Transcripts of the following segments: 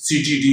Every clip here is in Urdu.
CTD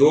2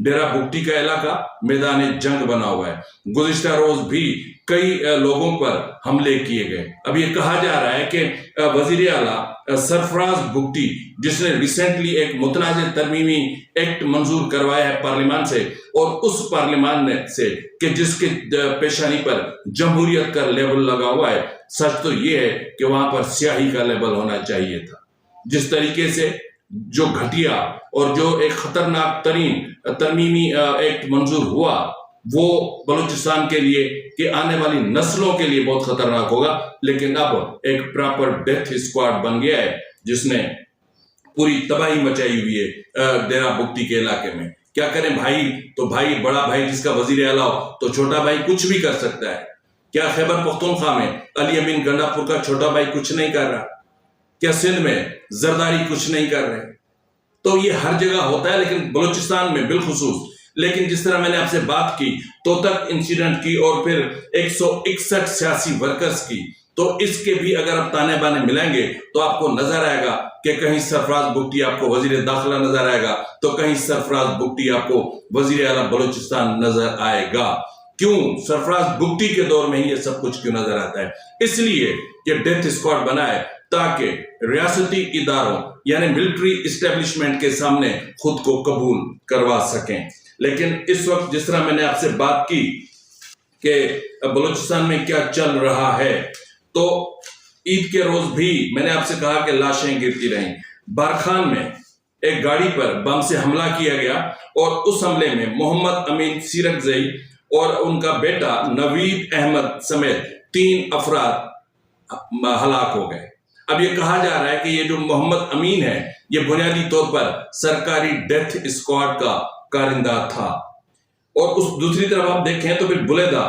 ڈیرا بگٹی کا علاقہ میدان جنگ بنا ہوا ہے۔ گزشتہ روز بھی کئی لوگوں پر حملے کیے گئے۔ اب یہ کہا جا رہا ہے کہ وزیر اعلیٰ سرفراز بگٹی، جس نے ریسنٹلی ایک متنازع ترمیمی ایکٹ منظور کروایا ہے پارلیمان سے، اور اس پارلیمان سے کہ جس کے پیشانی پر جمہوریت کا لیبل لگا ہوا ہے، سچ تو یہ ہے کہ وہاں پر سیاہی کا لیبل ہونا چاہیے تھا۔ جس طریقے سے جو گھٹیا اور جو ایک خطرناک ترین ترمیمی ایکٹ منظور ہوا، وہ بلوچستان کے لیے کہ آنے والی نسلوں کے لیے بہت خطرناک ہوگا، لیکن اب ایک پراپر ڈیتھ اسکواڈ بن گیا ہے جس نے پوری تباہی مچائی ہوئی ہے ڈیرا بگٹی کے علاقے میں۔ کیا کریں بھائی؟ تو بھائی، بڑا بھائی جس کا وزیر اعلیٰ ہو تو چھوٹا بھائی کچھ بھی کر سکتا ہے۔ کیا خیبر پختونخوا میں علی امین گنڈا پور کا چھوٹا بھائی کچھ نہیں کر رہا؟ کیا سندھ میں زرداری کچھ نہیں کر رہے؟ تو یہ ہر جگہ ہوتا ہے، لیکن بلوچستان میں بالخصوص۔ لیکن جس طرح میں نے آپ سے بات کی توتک انسیڈنٹ کی اور پھر 161 سیاسی ورکرز کی، تو اس کے بھی اگر آپ تانے بانے ملائیں گے تو آپ کو نظر آئے گا کہ کہیں سرفراز بگٹی آپ کو وزیر داخلہ نظر آئے گا، تو کہیں سرفراز بگٹی آپ کو وزیر اعلیٰ بلوچستان نظر آئے گا۔ کیوں سرفراز بگٹی کے دور میں ہی یہ سب کچھ کیوں نظر آتا ہے؟ اس لیے کہ ڈیتھ اسکواڈ بنا ہے تاکہ ریاستی اداروں یعنی ملٹری اسٹیبلشمنٹ کے سامنے خود کو قبول کروا سکیں۔ لیکن اس وقت جس طرح میں نے آپ سے بات کی کہ بلوچستان میں کیا چل رہا ہے، تو عید کے روز بھی میں نے آپ سے کہا کہ لاشیں گرتی رہیں۔ بارکھان میں ایک گاڑی پر بم سے حملہ کیا گیا اور اس حملے میں محمد امین سیرکزئی اور ان کا بیٹا نوید احمد سمیت 3 افراد ہلاک ہو گئے۔ اب یہ کہا جا رہا ہے کہ یہ جو محمد امین ہے یہ بنیادی طور پر سرکاری ڈیتھ اسکواڈ کا کارندہ تھا۔ اور اس دوسری طرف آپ دیکھیں تو پھر بلیدہ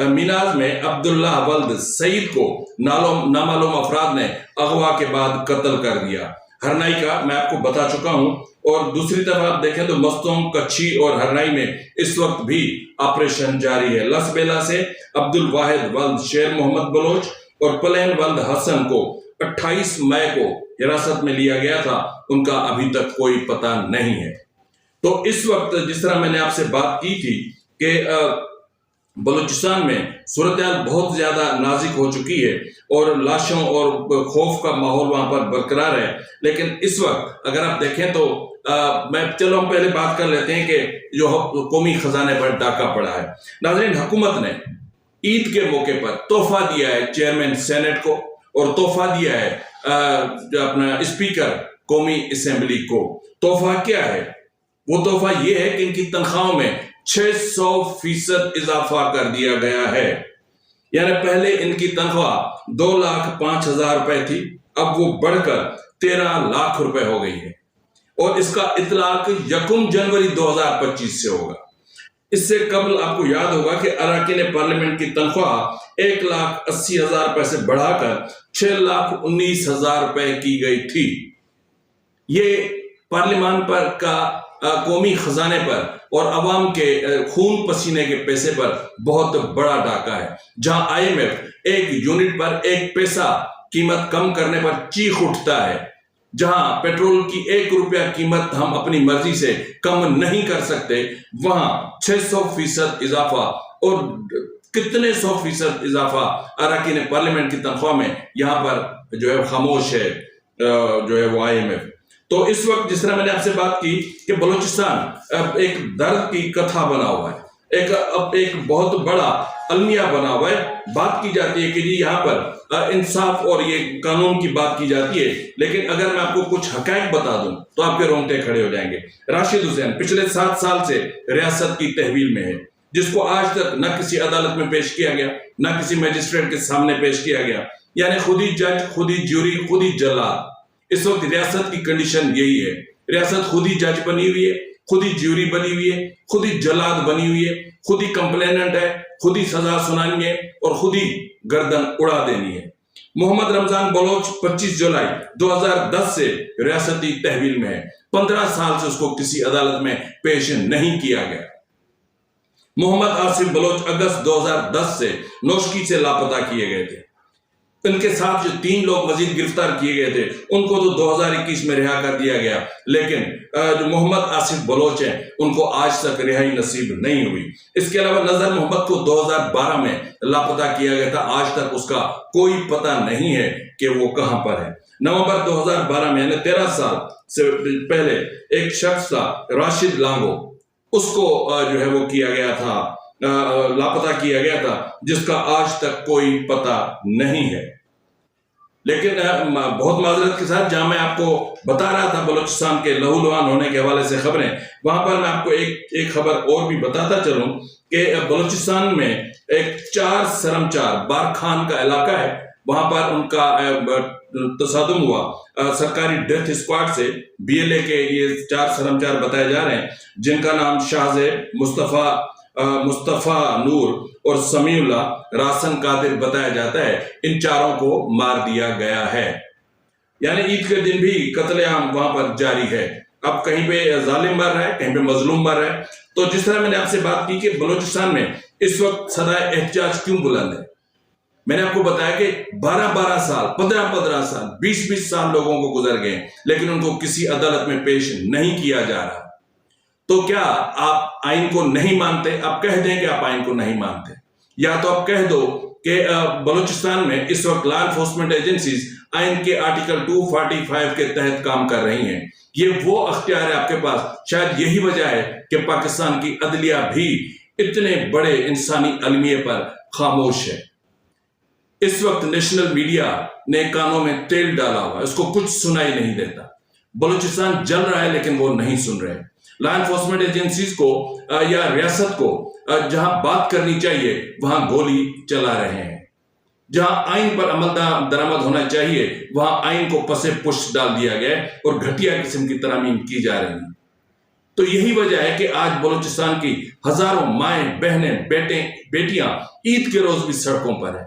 میناز میں عبداللہ ولد سعید کو نامعلوم افراد نے اغوا کے بعد قتل کر دیا۔ ہرنائی کا میں آپ کو بتا چکا ہوں۔ اور دوسری طرف آپ دیکھیں تو مستونگ، کچھی اور ہرنائی میں اس وقت بھی آپریشن جاری ہے۔ لس بیلا سے عبد الواحد ولد شیر محمد بلوچ اور پلین ولد حسن کو 28 مئی کو حراست میں لیا گیا تھا، ان کا ابھی تک کوئی پتہ نہیں ہے۔ تو اس وقت جس طرح میں نے آپ سے بات کی تھی کہ بلوچستان میں صورتحال بہت زیادہ نازک ہو چکی ہے اور لاشوں اور خوف کا ماحول وہاں پر برقرار ہے، لیکن اس وقت اگر آپ دیکھیں تو چلو ہم پہلے بات کر لیتے ہیں کہ جو قومی خزانے پر ڈاکہ پڑا ہے۔ ناظرین، حکومت نے عید کے موقع پر تحفہ دیا ہے چیئرمین سینٹ کو اور تحفہ دیا ہے اپنا اسپیکر قومی اسمبلی کو۔ تحفہ کیا ہے؟ وہ تحفہ یہ ہے کہ ان کی تنخواہوں میں 600% اضافہ کر دیا گیا ہے۔ یعنی پہلے ان کی تنخواہ 2,05,000 روپے تھی، اب وہ بڑھ کر 13 لاکھ روپے ہو گئی ہے، اور اس کا اطلاق 1 جنوری 2025 سے ہوگا۔ اس سے قبل آپ کو یاد ہوگا کہ اراکین پارلیمنٹ کی تنخواہ 1,80,000 روپے سے بڑھا کر 6,19,000 روپے کی گئی تھی۔ یہ پارلیمان پر کا قومی خزانے پر اور عوام کے خون پسینے کے پیسے پر بہت بڑا ڈاکہ ہے، جہاں IMF ایک یونٹ پر 1 پیسہ قیمت کم کرنے پر چیخ اٹھتا ہے، جہاں پیٹرول کی 1 روپیہ قیمت ہم اپنی مرضی سے کم نہیں کر سکتے، وہاں 600% اضافہ اور کتنے 100% اضافہ اراکین پارلیمنٹ کی تنخواہ میں یہاں پر جو ہے خاموش ہے جو ہے وہ IMF۔ تو اس وقت جس طرح میں نے آپ سے بات کی کہ بلوچستان ایک درد کی کتھا بنا ہوا ہے، ایک بہت بڑا المیہ بنا ہوا ہے۔ بات کی جاتی ہے کہ جی یہاں پر انصاف اور یہ قانون کی بات کی جاتی ہے، لیکن اگر میں آپ کو کچھ حقائق بتا دوں تو آپ کے رونگٹے کھڑے ہو جائیں گے۔ راشد حسین پچھلے 7 سال سے ریاست کی تحویل میں ہے، جس کو آج تک نہ کسی عدالت میں پیش کیا گیا، نہ کسی میجسٹریٹ کے سامنے پیش کیا گیا، یعنی خود ہی جج، خود ہی جیوری، خود ہی جلاد۔ اس وقت ریاست کی کنڈیشن یہی ہے، ریاست خود ہی جج بنی ہوئی ہے، خود ہی جیوری بنی ہوئی ہے، خود ہی جلاد بنی ہوئی ہے، خود ہی کمپلیننٹ ہے، خود ہی سزا سنانی ہے اور خود ہی گردن اڑا دینی ہے۔ محمد رمضان بلوچ 25 جولائی 2010 سے ریاستی تحویل میں ہے، 15 سال سے اس کو کسی عدالت میں پیش نہیں کیا گیا۔ محمد آصف بلوچ اگست 2010 سے نوشکی سے لاپتہ کیے گئے تھے۔ ان کے ساتھ جو 3 لوگ مزید گرفتار کیے گئے تھے ان کو تو 2021 میں رہا کر دیا گیا، لیکن جو محمد آصف بلوچ ہیں ان کو آج تک رہائی نصیب نہیں ہوئی۔ اس کے علاوہ نذر محمد کو 2012 میں لاپتہ کیا گیا تھا، آج تک اس کا کوئی پتہ نہیں ہے کہ وہ کہاں پر ہے۔ نومبر 2012 میں یعنی 13 سال سے پہلے ایک شخص تھا راشد لانگو، اس کو جو ہے وہ کیا گیا تھا، لاپتہ کیا گیا تھا، جس کا آج تک کوئی پتہ نہیں ہے۔ لیکن بہت معذرت کے ساتھ جہاں میں آپ کو بتا رہا تھا بلوچستان کے لہو لہان ہونے کے حوالے سے خبریں، وہاں پر میں آپ کو ایک خبر اور بھی بتاتا چلوں کہ بلوچستان میں ایک 4 سرمچار بارکھان کا علاقہ ہے، وہاں پر ان کا تصادم ہوا سرکاری ڈیتھ اسکواڈ سے۔ BLA کے یہ 4 سرمچار بتائے جا رہے ہیں، جن کا نام شاہزیب، مصطفیٰ نور اور سمیع اللہ راسن قادر بتایا جاتا ہے۔ ان 4 کو مار دیا گیا ہے، یعنی عید کے دن بھی قتل عام وہاں پر جاری ہے۔ اب کہیں پہ ظالم مر رہا ہے، کہیں پہ مظلوم مر رہا ہے۔ تو جس طرح میں نے آپ سے بات کی کہ بلوچستان میں اس وقت صدائے احتجاج کیوں بلند ہے، میں نے آپ کو بتایا کہ 12 سال، 15 سال، 20 سال لوگوں کو گزر گئے، لیکن ان کو کسی عدالت میں پیش نہیں کیا جا رہا۔ تو کیا آپ آئین کو نہیں مانتے؟ آپ کہہ دیں کہ آپ آئین کو نہیں مانتے، یا تو آپ کہہ دو کہ بلوچستان میں اس وقت لا انفورسمنٹ ایجنسیز آئین کے آرٹیکل 245 کے تحت کام کر رہی ہیں۔ یہ وہ اختیار ہے آپ کے پاس۔ شاید یہی وجہ ہے کہ پاکستان کی عدلیہ بھی اتنے بڑے انسانی المیے پر خاموش ہے۔ اس وقت نیشنل میڈیا نے کانوں میں تیل ڈالا ہوا، اس کو کچھ سنائی نہیں دیتا۔ بلوچستان جل رہا ہے لیکن وہ نہیں سن رہے۔ لا انفورسمنٹ ایجنسیز کو یا ریاست کو جہاں بات کرنی چاہیے وہاں گولی چلا رہے ہیں، جہاں آئین پر عمل درآمد ہونا چاہیے وہاں آئین کو پس پش ڈال دیا گیا اور گھٹیا قسم کی ترامیم کی جا رہی ہیں۔ تو یہی وجہ ہے کہ آج بلوچستان کی ہزاروں مائیں، بہنیں، بیٹیاں عید کے روز بھی سڑکوں پر ہیں۔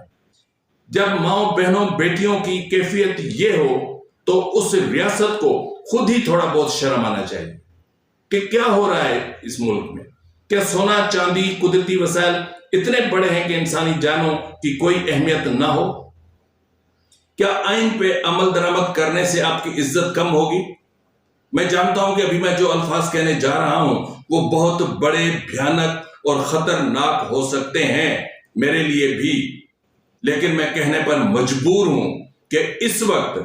جب ماؤں، بہنوں، بیٹیوں کی کیفیت یہ ہو تو اس ریاست کو خود ہی تھوڑا بہت شرم آنا چاہیے کہ کیا ہو رہا ہے اس ملک میں۔ کیا سونا، چاندی، قدرتی وسائل اتنے بڑے ہیں کہ انسانی جانوں کی کوئی اہمیت نہ ہو؟ کیا آئین پہ عمل درآمد کرنے سے آپ کی عزت کم ہوگی؟ میں جانتا ہوں کہ ابھی میں جو الفاظ کہنے جا رہا ہوں وہ بہت بڑے، بھیانک اور خطرناک ہو سکتے ہیں میرے لیے بھی، لیکن میں کہنے پر مجبور ہوں کہ اس وقت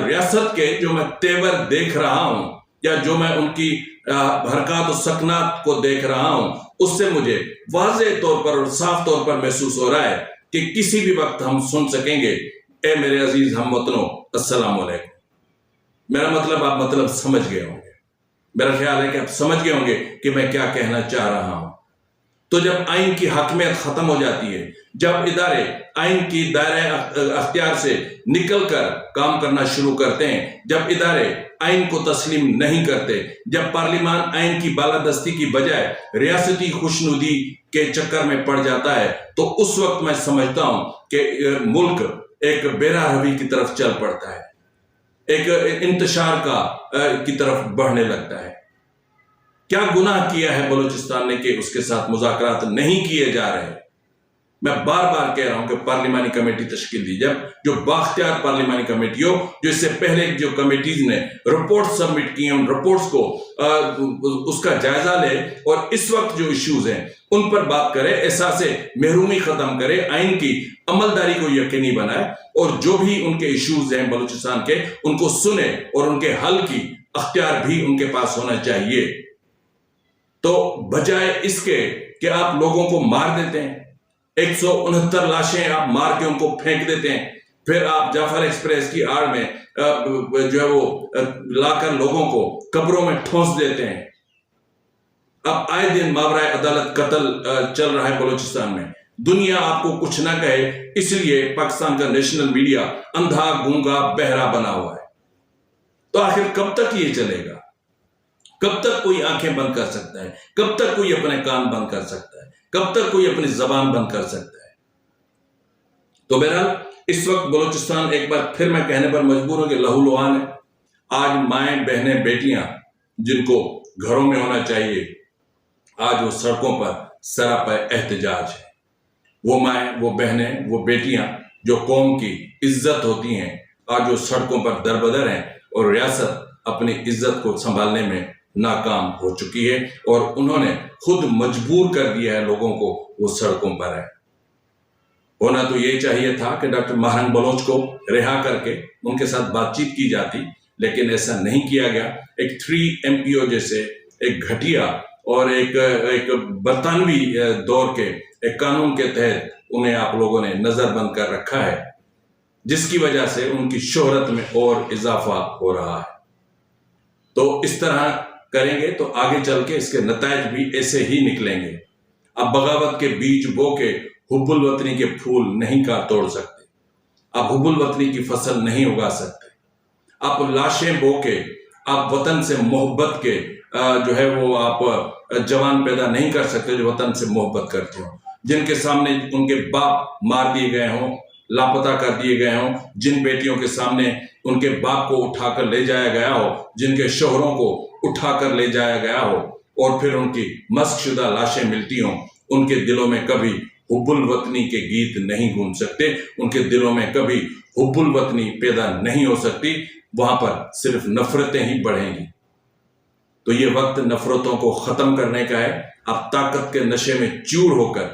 ریاست کے جو میں تیور دیکھ رہا ہوں یا جو میں ان کی حرکات و سکنات کو دیکھ رہا ہوں، اس سے مجھے واضح طور پر اور صاف طور پر محسوس ہو رہا ہے کہ کسی بھی وقت ہم سن سکیں گے، اے میرے عزیز ہم وطنوں السلام علیکم۔ میرا مطلب آپ مطلب سمجھ گئے ہوں گے، میرا خیال ہے کہ آپ سمجھ گئے ہوں گے کہ میں کیا کہنا چاہ رہا ہوں۔ تو جب آئین کی حاکمیت ختم ہو جاتی ہے، جب ادارے آئین کی دائرہ اختیار سے نکل کر کام کرنا شروع کرتے ہیں، جب ادارے آئین کو تسلیم نہیں کرتے، جب پارلیمان آئین کی بالادستی کی بجائے ریاستی خوشنودی کے چکر میں پڑ جاتا ہے، تو اس وقت میں سمجھتا ہوں کہ ملک ایک بے راہ روی کی طرف چل پڑتا ہے، ایک انتشار کی طرف بڑھنے لگتا ہے۔ کیا گناہ کیا ہے بلوچستان نے کہ اس کے ساتھ مذاکرات نہیں کیے جا رہے؟ میں بار بار کہہ رہا ہوں کہ پارلیمانی کمیٹی تشکیل دی، جب جو بااختیار پارلیمانی کمیٹی ہو، جو اس سے پہلے جو کمیٹیز نے رپورٹ سبمٹ کی ہیں، ان رپورٹس کو اس کا جائزہ لے اور اس وقت جو ایشوز ہیں ان پر بات کرے، احساس محرومی ختم کرے، آئین کی عملداری کو یقینی بنائے، اور جو بھی ان کے ایشوز ہیں بلوچستان کے ان کو سنے اور ان کے حل کی اختیار بھی ان کے پاس ہونا چاہیے۔ تو بجائے اس کے کہ آپ لوگوں کو مار دیتے ہیں، 169 لاشیں آپ مار کے ان کو پھینک دیتے ہیں، پھر آپ جعفر ایکسپریس کی آڑ میں جو ہے وہ لا کر لوگوں کو قبروں میں ٹھونس دیتے ہیں۔ اب آئے دن ماورائے عدالت قتل چل رہا ہے بلوچستان میں، دنیا آپ کو کچھ نہ کہے، اس لیے پاکستان کا نیشنل میڈیا اندھا، گونگا، بہرا بنا ہوا ہے۔ تو آخر کب تک یہ چلے گا؟ کب تک کوئی آنکھیں بند کر سکتا ہے؟ کب تک کوئی اپنے کان بند کر سکتا ہے؟ کب تک کوئی اپنی زبان بند کر سکتا ہے؟ تو بہرحال اس وقت بلوچستان ایک بار پھر میں کہنے پر مجبور ہوں کہ لہو لہان ہے۔ آج مائیں، بہنیں، بیٹیاں جن کو گھروں میں ہونا چاہیے، آج وہ سڑکوں پر سراپا احتجاج ہے۔ وہ مائیں، وہ بہنیں، وہ بیٹیاں جو قوم کی عزت ہوتی ہیں آج وہ سڑکوں پر دربدر ہیں اور ریاست اپنی عزت کو سنبھالنے میں ناکام ہو چکی ہے اور انہوں نے خود مجبور کر دیا ہے لوگوں کو وہ سڑکوں پر ہے۔ ہونا تو یہ چاہیے تھا کہ ڈاکٹر ماہرنگ بلوچ کو رہا کر کے ان کے ساتھ بات چیت کی جاتی، لیکن ایسا نہیں کیا گیا۔ ایک 3 MPO جیسے ایک گھٹیا اور ایک برطانوی دور کے ایک قانون کے تحت انہیں آپ لوگوں نے نظر بند کر رکھا ہے، جس کی وجہ سے ان کی شہرت میں اور اضافہ ہو رہا ہے۔ تو اس طرح کریں گے تو آگے چل کے اس کے نتائج بھی ایسے ہی نکلیں گے۔ اب بغاوت کے بیج بو کے حب الوطنی کے پھول نہیں توڑ سکتے، اب حب الوطنی کی فصل نہیں اگا سکتے، اب لاشیں بو کے آپ وطن سے محبت کے جو ہے وہ آپ جوان پیدا نہیں کر سکتے جو وطن سے محبت کرتے ہوں، جن کے سامنے ان کے باپ مار دیے گئے ہوں، لاپتہ کر دیے گئے ہوں، جن بیٹیوں کے سامنے ان کے باپ کو اٹھا کر لے جایا گیا ہو، جن کے شوہروں کو اٹھا کر لے جایا گیا ہو اور پھر ان کی مسخ شدہ لاشیں ملتی ہوں، ان کے دلوں میں کبھی حب الوطنی کے گیت نہیں گونج سکتے، ان کے دلوں میں کبھی حب الوطنی پیدا نہیں ہو سکتی، وہاں پر صرف نفرتیں ہی بڑھیں گی۔ تو یہ وقت نفرتوں کو ختم کرنے کا ہے۔ آپ طاقت کے نشے میں چور ہو کر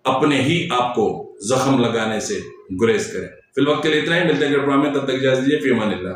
اپنے ہی آپ کو زخم لگانے سے گریز کریں۔ فی الوقت کے لیے اتنا ہی، ملتے ہیں پروگرام میں، تب تک اجازت دیجیے، فی امان اللہ۔